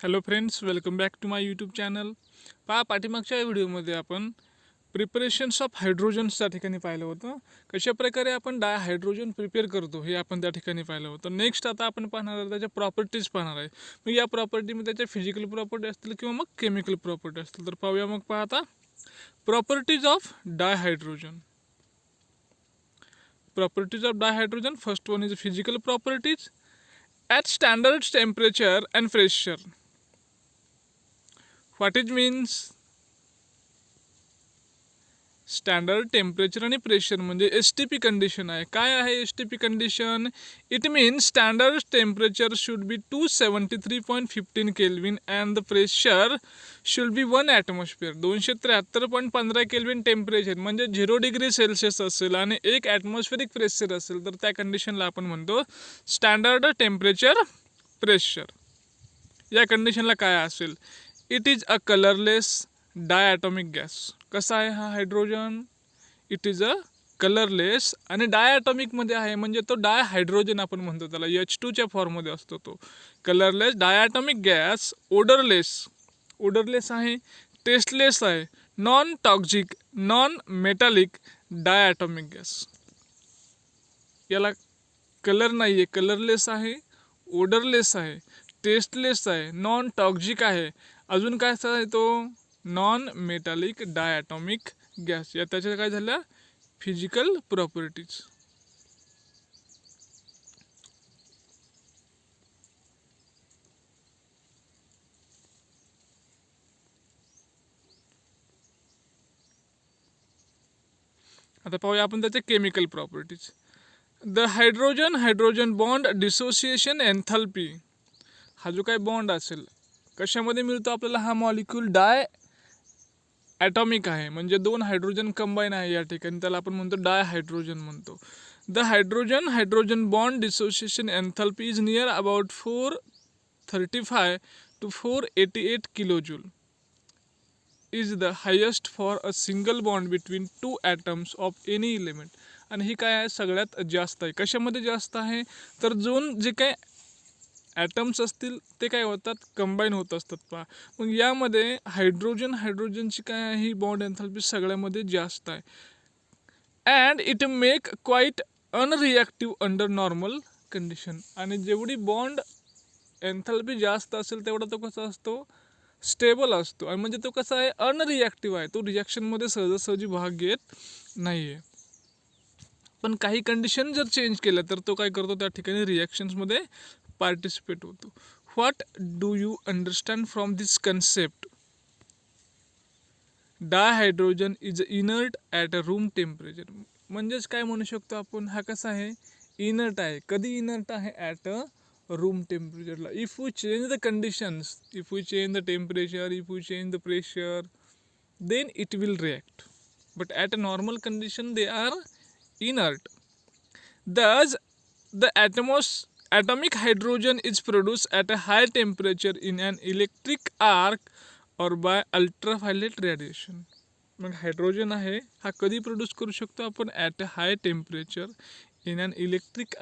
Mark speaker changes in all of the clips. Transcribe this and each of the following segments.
Speaker 1: Hello friends, welcome back to my YouTube channel. पहा, पाठीमागच्या व्हिडिओमध्ये आपण प्रिपरेशन्स ऑफ हायड्रोजन्स त्या ठिकाणी पाहिलं होतं. कशा प्रकारे आपण हायड्रोजन प्रिपेअर करतो हे आपण त्या ठिकाणी पाहिलं होतं. नेक्स्ट आता आपण पाहणार आहे त्याच्या प्रॉपर्टीज पाहणार आहे. मग या प्रॉपर्टीमध्ये त्याच्या फिजिकल प्रॉपर्टी असतील किंवा मग केमिकल प्रॉपर्टी असतील. तर पाहूया मग. पाहता properties of dihydrogen. Properties of dihydrogen. First one is physical properties. At standard temperature and pressure. What it means? Standard temperature आणि प्रेशर म्हणजे STP कंडिशन आहे. काय आहे STP condition? It means standard temperature should be 273.15 kelvin and the pressure should be 1 atmosphere. 273.15 kelvin temperature म्हणजे 0 degree Celsius असेल आणि 1 atmospheric pressure असेल तर त्या कंडिशनला आपण म्हणतो स्टँडर्ड टेम्परेचर प्रेशर. या कंडिशनला काय असेल? It is a colourless diatomic gas. कसा आहे हा hydrogen? It is a colourless आणि डायॲटॉमिकमध्ये आहे म्हणजे तो डायहायड्रोजन आपण म्हणतो त्याला. H2च्या फॉर्ममध्ये असतो तो. Colourless diatomic gas. ओडरलेस आहे, टेस्टलेस आहे, non toxic, non metallic diatomic gas. याला कलर नाही आहे, कलरलेस आहे, ओडरलेस आहे, टेस्टलेस आहे, नॉन टॉक्झिक आहे, अजून काय आहे तो नॉन मेटालिक डायॲटॉमिक गॅस. या त्याच्या काय झाल्या फिजिकल प्रॉपर्टीज. आता पाहूया आपण त्याच्या chemical properties. The hydrogen bond dissociation एन्थॅल्पी. हा जो काय बॉन्ड असेल कशामध्ये मिळतो आपल्याला? हा मॉलिक्यूल ॲटॉमिक आहे म्हणजे 2 हायड्रोजन कंबाईन आहे या ठिकाणी, त्याला आपण म्हणतो डायहायड्रोजन म्हणतो. The hydrogen bond dissociation enthalpy is near about 435 to 488 kilojoule. Is the highest for a single bond between 2 atoms of any element. आणि ही काय आहे सगळ्यात जास्त आहे. कशामध्ये जास्त आहे? तर जे काय ॲटम्स असतील ते काय होतात कंबाईन होत असतात. पहा मग यामध्ये हायड्रोजनची काय आहे ही बॉन्ड एन्थॅल्पी सगळ्यामध्ये जास्त आहे. And it make quite unreactive under normal condition. आणि जेवढी बॉन्ड एन्थॅल्पी जास्त असेल तेवढा तो कसा असतो? स्टेबल असतो. आणि म्हणजे तो कसा आहे? अनरिॲक्टिव्ह आहे. तो रिॲक्शनमध्ये सहजासहजी भाग घेत नाही आहे. पण काही कंडिशन जर चेंज केल्या तर तो काय करतो त्या ठिकाणी रिॲक्शन्समध्ये पार्टिसिपेट होतो. What do you understand from this concept? Dihydrogen is inert at a room temperature. म्हणजेच काय म्हणू शकतो आपण? हा कसा आहे? इनर्ट आहे. कधी इनर्ट आहे? ॲट अ रूम टेम्परेचरला. If we change the conditions, if we change the temperature, if we change the pressure, then it will react, but at a normal condition they are inert. Thus the atomic hydrogen is produced at a high temperature in an electric arc or by ultraviolet radiation. मग hydrogen आहे हा कधी produce करू शकतो आपण? At a high temperature in an electric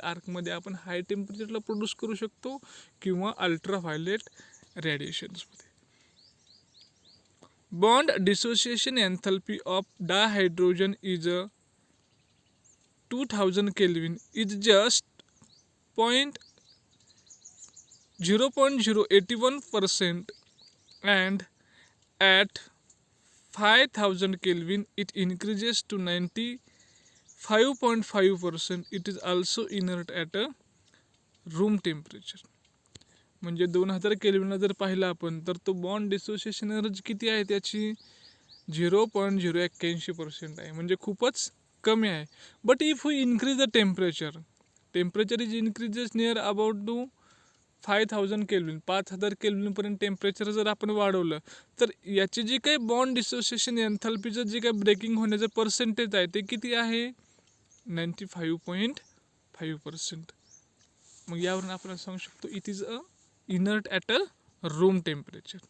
Speaker 1: आर्कमध्ये आपण high टेम्परेचरला प्रोड्यूस करू शकतो किंवा अल्ट्राव्हायलेट रेडिएशन्समध्ये. Bond dissociation enthalpy of dihydrogen is 2000 Kelvin is just 0.081%, and at 5000 Kelvin it increases to 95.5%. It is also inert at a room temperature. म्हणजे 2000 केल्विनला जर पाहिलं आपण तर तो बॉन्ड डिसोसिएशन एनर्जी किती आहे त्याची? 0.081% आहे म्हणजे खूपच कमी आहे. But if we increase the temperature is increases near about to 5000 kelvin. 5000 केल्विनपर्यंत टेम्परेचर जर आपण वाढवलं तर याची जी काही बॉन्ड डिसोसिएशन एन्थॅल्पीचं जे काही ब्रेकिंग होण्याचं पर्सेंटेज आहे ते किती आहे? 95.5%. मग यावरून आपण सांगू शकतो it is a inert at a room temperature.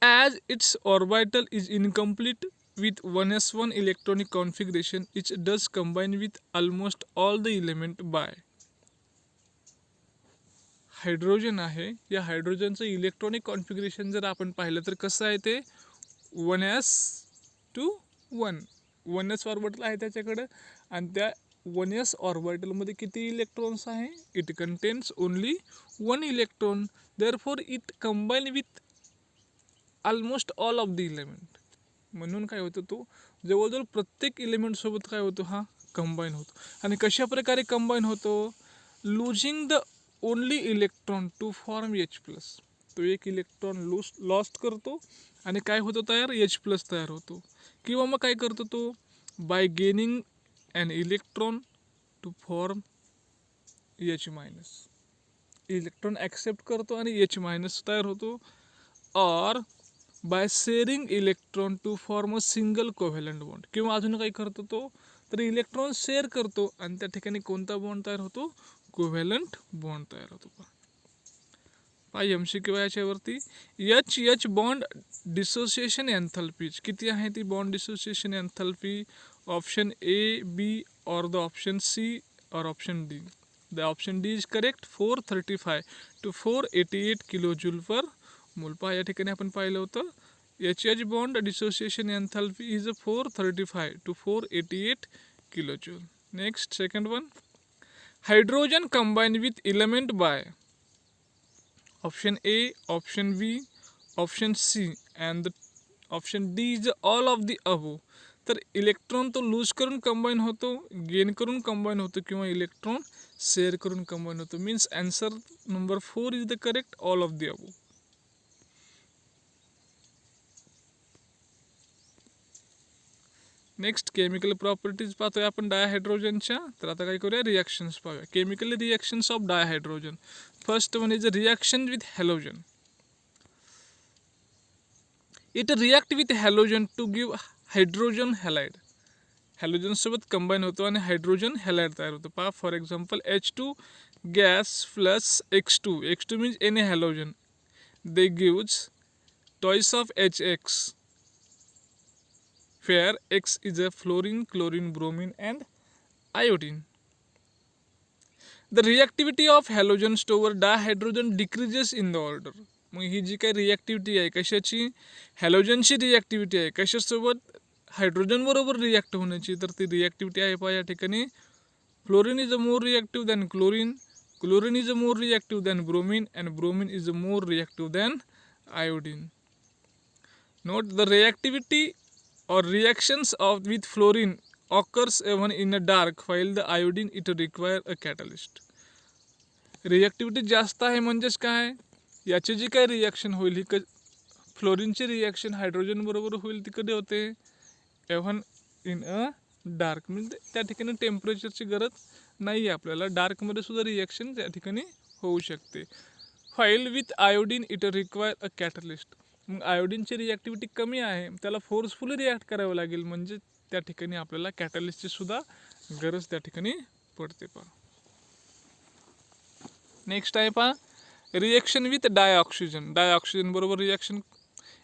Speaker 1: As its orbital is incomplete with 1s1 electronic configuration, it does combine with almost all the element by hydrogen आहे, या हायड्रोजनचं इलेक्ट्रॉनिक कॉन्फिगरेशन जर आपण पाहिलं तर कसं आहे ते 1s2 1 1s ऑर्बिटल आहे त्याच्याकडं, आणि त्या 1s ऑर्बिटलमध्ये किती इलेक्ट्रॉन्स आहे? It contains only 1 electron. Therefore it combine with almost all of the element. म्हणून काय होतं, तो जवळजवळ प्रत्येक इलेमेंटसोबत काय होतो, हा कंबाईन होतो. आणि कशा प्रकारे कंबाईन होतो? Losing the only electron to form H+. तो एक इलेक्ट्रॉन लॉस्ट करतो आणि काय होतो तयार? H+ तयार होतो. किंवा मग काय करतो तो? By gaining an electron to form H-. Electron accept करतो आणि H- तयार होतो. Or by sharing electron to form a single covalent bond. किंवा अजून काय करतो तो? तर इलेक्ट्रॉन शेअर करतो आणि त्या ठिकाणी कोणता बॉन्ड तयार होतो? कोव्हॅलंट बॉन्ड तयार होतो. MCQ याच्यावरती. H बॉन्ड डिसोसिएशन एन्थॅल्पीज किती आहे ती bond dissociation enthalpy? Option A, B or the option C और option D. The option D is correct. 435 to 488 kilojoule per mole. या ठिकाणी आपण पाहिलं होतं H bond dissociation enthalpy is 435 to 488 kilojoule. Next second one. Hydrogen combine with element by option A, option B, option C and option D is all of the above. तर electron तो loose करून combine होतो, gain करून combine होतो, किंवा electron share करून combine होतो. Means answer number 4 is the correct, all of the above. Next chemical properties पाहतोय आपण डायहायड्रोजनच्या. तर आता काय करूया? रिॲक्शन्स पाहूया. Chemical reactions of dihydrogen. First one is a reaction with halogen. It react with halogen to give hydrogen halide. Halogen सोबत combine होतो आणि हायड्रोजन हॅलाइड तयार होतो. पहा for example H2 gas plus X2. X2 means any halogen. They gives twice of HX, where X is a fluorine, chlorine, bromine and iodine. The reactivity of halogens toward dihydrogen decreases in the order. मग ही जी काही रिॲक्टिव्हिटी आहे कशाची? हॅलोजनची रिॲक्टिव्हिटी आहे. कशासोबत? Hydrogen बरोबर react होण्याची. तर ती रिॲक्टिव्हिटी आहे पहा या ठिकाणी. Fluorine is a more reactive than chlorine, chlorine is a more reactive than bromine and bromine is a more reactive than iodine. Note the reactivity or reactions of with fluorine occurs even in a dark, while the iodine it require a catalyst. रिॲक्टिव्हिटी जास्त आहे म्हणजेच काय? याची जी काही reaction होईल ही फ्लोरीनची reaction hydrogen बरोबर होईल ती कधी होते? Even in a dark. म्हणजे त्या ठिकाणी टेम्परेचरची गरज नाही आहे आपल्याला. डार्कमध्ये सुद्धा रिॲक्शन त्या ठिकाणी होऊ शकते. while with iodine it require a catalyst. मग आयोडीनची रिॲक्टिव्हिटी कमी आहे, त्याला फोर्सफुली रिॲक्ट करावं लागेल, म्हणजे त्या ठिकाणी आपल्याला कॅटलिस्टची सुद्धा गरज त्या ठिकाणी पडते. पहा नेक्स्ट आहे पहा रिॲक्शन विथ डायऑक्सिजन. डायऑक्सिजन बरोबर reaction.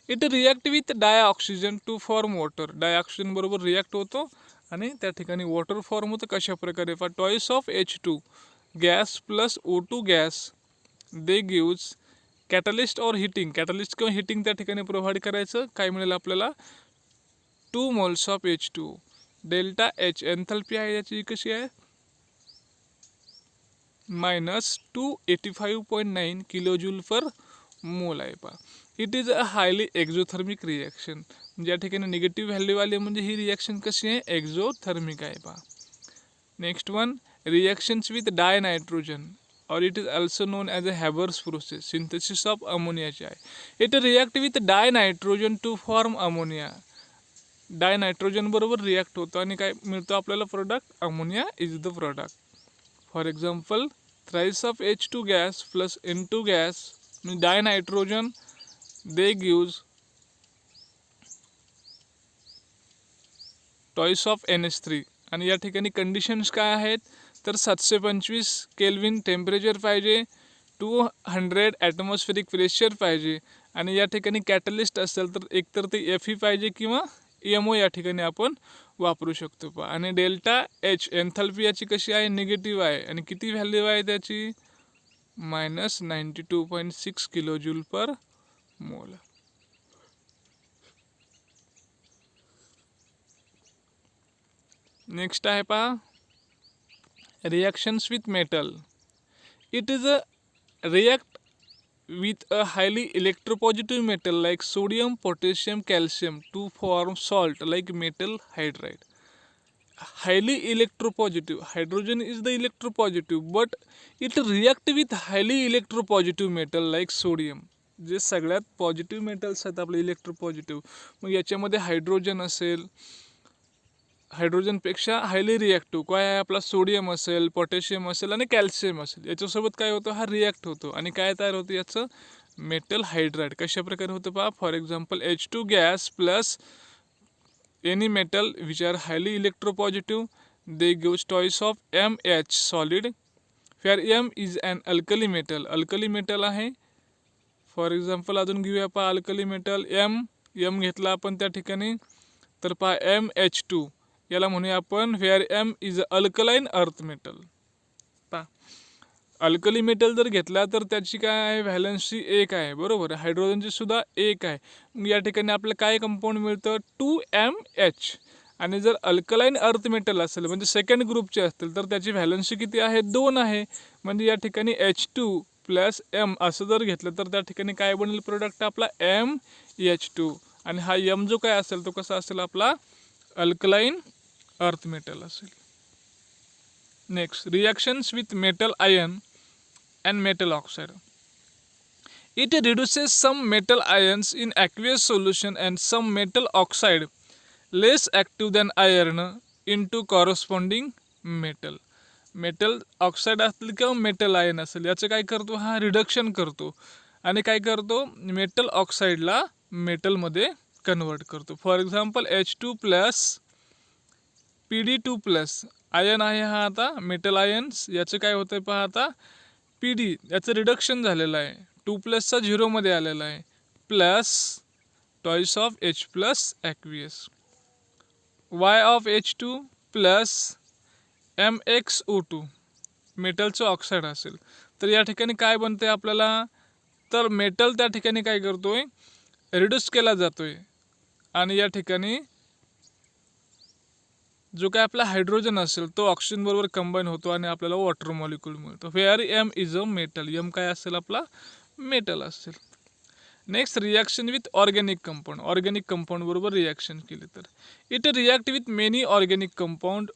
Speaker 1: It react with dioxygen to form water. Dioxygen बरोबर रिॲक्ट होतो आणि त्या ठिकाणी वॉटर फॉर्म होतं. कशा प्रकारे? पहा twice of H2 gas plus O2 gas they gives catalyst or heating. Catalyst किंवा हिटिंग त्या ठिकाणी प्रोव्हाइड करायचं. काय मिळेल आपल्याला? 2 moles of H2. Delta H enthalpy आहे याची कशी आहे? -285.9 किलोजूल पर मोल आहे. पहा it is a highly exothermic reaction. म्हणजे या ठिकाणी निगेटिव्ह व्हॅल्यू आली म्हणजे ही रिॲक्शन कशी आहे? एक्झोथर्मिक आहे. पहा next one reactions with dinitrogen or it is also known as a Haber's process, synthesis of ammonia. It react with dinitrogen to form ammonia. Dinitrogen बरोबर रिॲक्ट होतो आणि काय मिळतो आपल्याला product? Ammonia is the product. For example thrice of H2 gas plus N2 gas dinitrogen they gives twice of NH3. आणि या ठिकाणी conditions काय आहेत? तर 725 केल्विन टेम्परेचर पाहिजे, 200 ॲटमॉस्फेरिक प्रेशर पाहिजे, आणि या ठिकाणी कॅटलिस्ट असेल तर एकतर ते Fe पाहिजे किंवा MO या ठिकाणी आपण वापरू शकतो. आणि डेल्टा H एन्थॅल्पी याची कशी आहे? निगेटिव्ह आहे. आणि किती व्हॅल्यू आहे त्याची? minus 92.6 kilojoule per mole. Next आहे पहा reactions with metal. It is a react with a highly electropositive metal like sodium, potassium, calcium to form salt like metal hydride. Highly electropositive, hydrogen is the electropositive, but it react with highly electropositive metal like sodium. जे सगळ्यात positive metals आहेत आपले electropositive, मग याच्यामध्ये hydrogen असेल, हायड्रोजनपेक्षा highly reactive काय आहे आपला सोडियम असेल, पोटॅशियम असेल आणि कॅल्शियम असेल, याच्यासोबत काय होतं हा रिॲक्ट होतो आणि काय तयार होतं याचं मेटल हायड्राइड. कशा प्रकारे होतं पहा, for example H2 gas plus any metal which are highly electropositive they gives twice of MH solid where M is an alkali metal. Alkali metal आहे. फॉर एक्झाम्पल अजून घेऊया पहा अल्कली मेटल M घेतला आपण त्या ठिकाणी तर पहा MH2 याला म्हणूया आपण where M is alkaline earth metal. पहा अल्कली मेटल जर घेतला तर त्याची काय आहे व्हॅलन्सी 1 आहे, बरोबर. हायड्रोजनची सुद्धा 1 आहे. मग या ठिकाणी आपल्याला काय कंपाऊंड मिळतं 2MH. आणि जर अल्कलाइन अर्थ मेटल असेल म्हणजे सेकंड ग्रुपचे असतील तर त्याची व्हॅलन्सी किती आहे 2 आहे. म्हणजे या ठिकाणी H2 प्लस M असं जर घेतलं तर त्या ठिकाणी काय बनेल प्रोडक्ट आपला MH2. आणि हा M जो काय असेल तो कसा असेल आपला अल्कलाइन अर्थ मेटल असेल. Next reactions with metal ion and metal oxide. It reduces some metal ions in aqueous solution and some metal oxide less active than iron into corresponding metal. Metal oxide असेल किंवा metal ion असेल याचं काय करतो हा reduction करतो आणि काय करतो मेटल ऑक्साईडला मेटलमध्ये कन्वर्ट करतो. For example H2 plus PD2 plus ion आहे हा आता मेटल आयन्स, याचं काय होतं आहे पहा आता PD याचं रिडक्शन झालेलं आहे 2 प्लसचा 0मध्ये आलेला आहे plus twice of H plus aqueous Y of H2 plus MxO2 मेटलचं ऑक्साईड असेल तर या ठिकाणी काय बनते आपल्याला तर मेटल त्या ठिकाणी काय करतोय रिड्यूस केला जातोय आणि या ठिकाणी जो काय आपला हायड्रोजन असेल तो ऑक्सिजन बरोबर कंबाईन होतो आणि आपल्याला वॉटर मॉलिक्यूल मिळतो. Where M is a metal, M काय असेल आपला मेटल असेल. Next reaction with organic compound. Organic compound बरोबर रिॲक्शन केली तर it react with many organic compound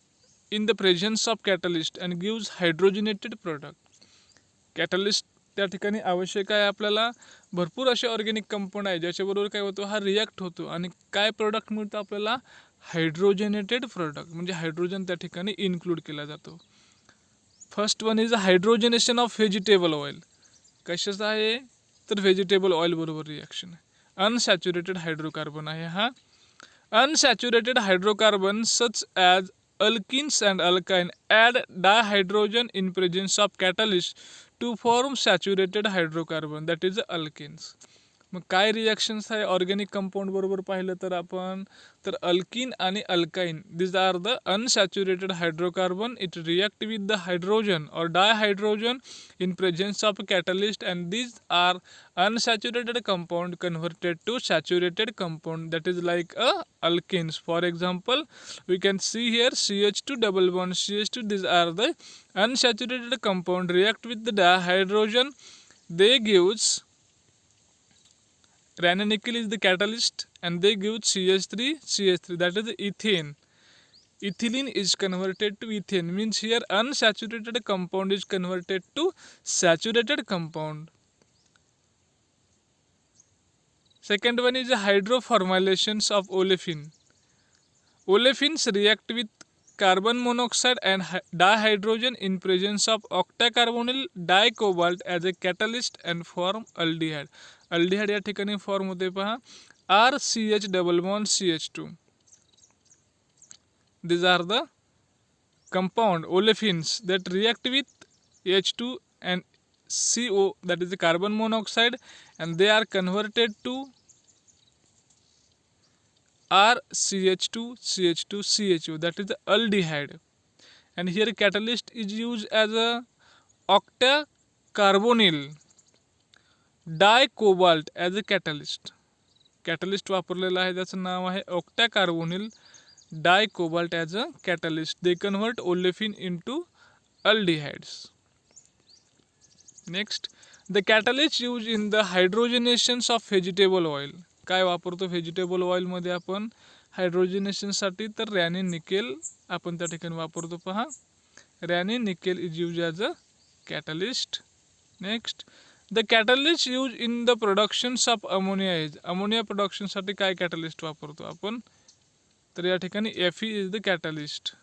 Speaker 1: in the presence of catalyst and gives hydrogenated product. Catalyst त्या ठिकाणी आवश्यक आहे आपल्याला. भरपूर असे ऑर्गॅनिक कंपाऊंड आहे ज्याच्याबरोबर काय होतो हा रिॲक्ट होतो आणि काय प्रोडक्ट मिळतं आपल्याला हायड्रोजनेटेड प्रोडक्ट. म्हणजे हायड्रोजन त्या ठिकाणी इन्क्लूड केला जातो. First one is hydrogenation of vegetable oil. कशाचं आहे तर व्हेजिटेबल ऑइल बरोबर रिॲक्शन आहे. अनसॅच्युरेटेड हायड्रोकार्बन आहे हा. Unsaturated hydrocarbon such as alkenes and alkyne add dihydrogen in presence of catalyst to form saturated hydrocarbon that is alkenes. मग काय reactions आहे ऑर्गॅनिक कंपाऊंड बरोबर पाहिलं तर आपण तर अल्किन आणि alkyne this are the unsaturated hydrocarbon. It react with the hydrogen और dihydrogen in presence of catalyst and this are unsaturated compound converted to saturated compound that is like a alkenes. For example we can see here CH2 double bond CH2 this are the unsaturated compound react with the dihydrogen, they gives ranitidine is the catalyst and they give CH3 that is ethane. Ethylene is converted to ethane, means here unsaturated compound is converted to saturated compound. Second one is the hydroformylations of olefin. Olefins react with carbon monoxide and dihydrogen in presence of octacarbonyl dicobalt as a catalyst and form aldehyde. Aldehyde या ठिकाणी form होते पहा RCH double bond CH2. These are the compound olefins that react with H2 and CO, that is the carbon monoxide, and they are converted to RCH2 CH2 CHO, that is the aldehyde. And here catalyst is used as a octa carbonyl di cobalt as a catalyst. Catalyst वापरलेलं आहे, त्याचं नाव आहे octa carbonyl di cobalt as a catalyst. They convert olefin into aldehydes. Next, the catalyst use in the hydrogenations of vegetable oil. काय वापरतो vegetable ऑइलमध्ये आपण हायड्रोजनेशनसाठी? तर रॅनिन nickel आपण त्या ठिकाणी वापरतो. पहा, Raney nickel is use as a catalyst. Next, the catalyst use in the productions of ammonia is. Ammonia प्रोडक्शनसाठी काय कॅटलिस्ट वापरतो आपण? तर या ठिकाणी Fe is the catalyst.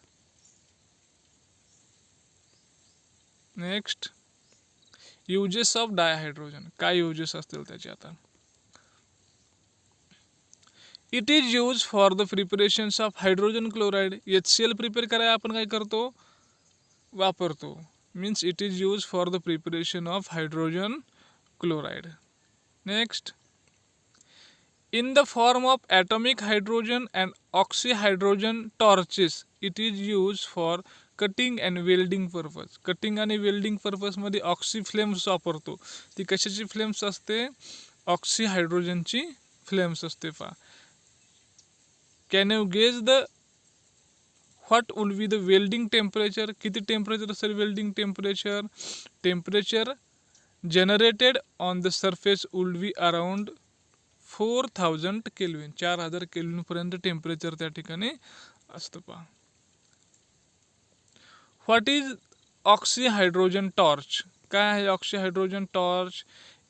Speaker 1: Next, uses of dihydrogen. काय युजेस असतील त्याचे? आता it is use for the preparations of hydrogen chloride. HCl prepare करायला आपण काय करतो? वापरतो. Means it is use for the preparation of hydrogen chloride. Next, in the form of atomic hydrogen and oxyhydrogen torches, it is used for cutting and welding purpose. Cutting आणि welding पर्पजमध्ये oxy flames वापरतो. ती कशाची flames असते? Oxy हायड्रोजनची flames असते. पहा, can you gauge the what would be the welding temperature? किती temperature असेल welding temperature? Temperature generated on the surface would be around 4000 kelvin. 4000 केल्विनपर्यंत टेम्परेचर त्या ठिकाणी असतं. पहा, what is oxy hydrogen torch? काय आहे oxy hydrogen torch?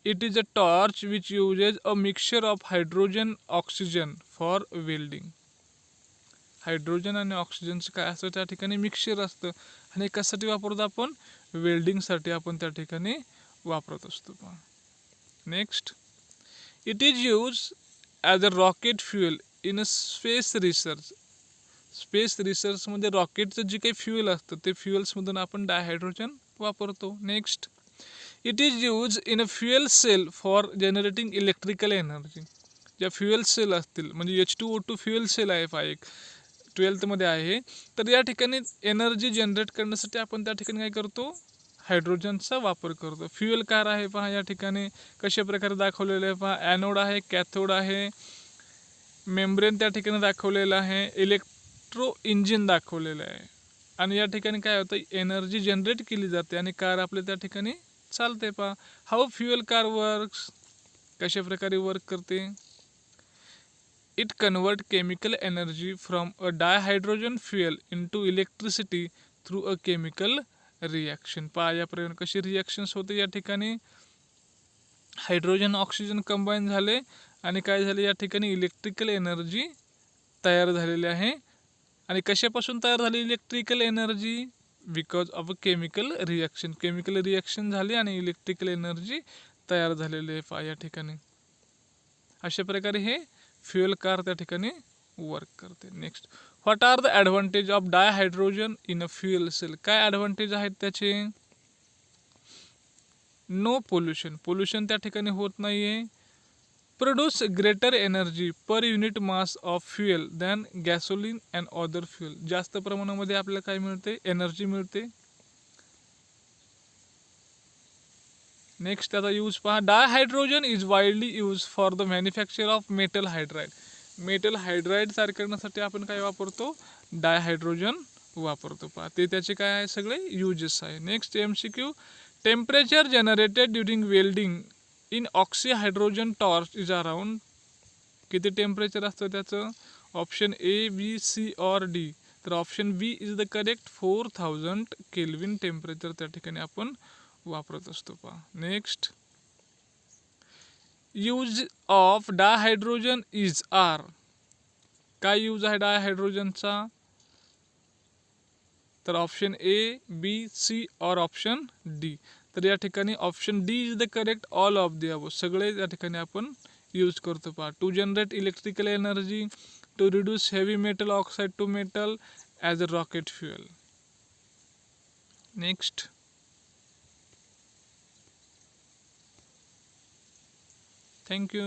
Speaker 1: It is a torch which uses a mixture of hydrogen oxygen for welding. Hydrogen आणि ऑक्सिजनचं काय असतं त्या ठिकाणी? मिक्सचर असतं. आणि कशासाठी वापरतो आपण? वेल्डिंगसाठी आपण त्या ठिकाणी वापरत असतो. पहा, next, it is use as a rocket fuel in a space research. Space रिसर्चमध्ये रॉकेटचं जे काही फ्युएल असतं ते फ्युएल्समधून आपण डायहायड्रोजन वापरतो. Next, it is use in a fuel cell for generating electrical energy. ज्या फ्युएल सेल असतील, म्हणजे H2O2 फ्युएल सेल आहे. पहा, एक 12th आहे. तर या ठिकाणी एनर्जी जनरेट करण्यासाठी आपण त्या ठिकाणी काय करतो? हायड्रोजनचा वापर करतो. फ्युएल कार आहे. पहा, या ठिकाणी कशा प्रकारे दाखवलेलं आहे? पहा, ॲनोड आहे, कॅथोड आहे, मेम्ब्रेन त्या ठिकाणी दाखवलेलं आहे, इलेक्ट्रो इंजिन दाखवलेलं आहे. आणि या ठिकाणी काय होतं? एनर्जी जनरेट केली जाते आणि कार आपल्या त्या ठिकाणी चालते. पहा, हाऊ फ्युएल कार वर्क्स. कशा प्रकारे वर्क करते? It convert chemical energy from a dihydrogen fuel into electricity through a chemical reaction. पहा, या प्रकारे कशी रिॲक्शन्स होते? या ठिकाणी हायड्रोजन ऑक्सिजन कंबाईन झाले आणि काय झाले? या ठिकाणी इलेक्ट्रिकल एनर्जी तयार झालेली आहे. आणि कशापासून तयार झाली electrical energy? Because of a chemical reaction. Chemical reaction झाली आणि इलेक्ट्रिकल एनर्जी तयार झालेली आहे. पहा, या ठिकाणी अशा प्रकारे हे फ्युएल कार त्या ठिकाणी वर्क करते. Next, what are the advantage of dihydrogen in a fuel cell? काय ॲडव्हान्टेज आहेत त्याचे? No pollution. पोल्युशन त्या ठिकाणी होत नाही आहे. Produce greater energy per unit mass of fuel than gasoline and other fuel. जास्त प्रमाणामध्ये आपल्याला काय मिळते? एनर्जी मिळते. नेक्स्ट, त्याचा यूज पहा, dihydrogen is widely use for the manufacture of metal hydride. Metal hydride तयार करण्यासाठी आपण काय वापरतो? डायहायड्रोजन वापरतो. पहा, ते त्याचे काय आहे? सगळे युजेस आहे. Next, MCQ, temperature generated during welding in oxy hydrogen torch is around. किती टेम्परेचर असतं त्याचं? ऑप्शन A, B, C और D. तर option B is the correct. 4000 kelvin temperature त्या ठिकाणी आपण वापरत असतो. पहा, next, use of dihydrogen is are. काय यूज आहे डायहायड्रोजनचा? तर ऑप्शन A, B, C और ऑप्शन D. तर या ठिकाणी ऑप्शन D is the correct. All of the above सगळे या ठिकाणी आपण यूज करतो. पहा, to generate electrical energy, to reduce heavy metal oxide to metal as a rocket fuel. Next, thank you.